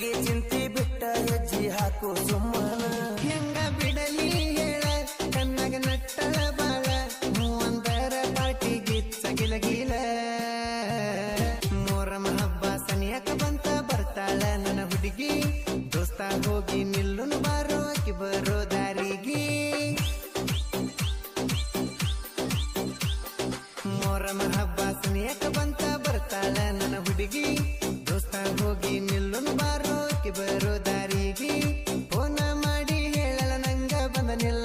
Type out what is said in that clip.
ಹುಡುಗಿ ಚಿಂತಿ ಬಿಟ್ಟ ಹೆಜ್ಜಿ ಹಾಕು ಸುಮ್ಮನ ಹೆಂಗ ಬಿಡಲಿ ಹೇಳ ಕಣ್ಣಾಗ ನಟ್ಟಳ ಬಾಳ ಮೂವಂದರ ಪಾಟಿ ಗಿಚ್ಚ ಗಿಲಗಿಲ ಮೊರಮ ಹಬ್ಬ ಸನಿಯಕ ಬಂತ ಬರ್ತಾಳ ನನ್ನ ಹುಡುಗಿ ದೋಸ್ತ ಹೋಗಿ ನಿಲ್ಲುನು ಬಾರೋ ಆಕಿ ಬರೋ ದಾರಿಗೆ ಮೊರಮ ಹಬ್ಬ ಸನಿಯಕ ಬಂತ ಬರ್ತಾಳ ನನ್ನ ಹುಡುಗಿ ದೋಸ್ತ ಹೋಗಿ ನಿಲ್ಲುನು ಬಾರೋ ಆಕಿ ಬರೋ ದಾರಿಗೆ ಫೋನ ಮಾಡಿ ಹೇಳಲ ನಂಗ ಬಂದನಿಲ್ಲ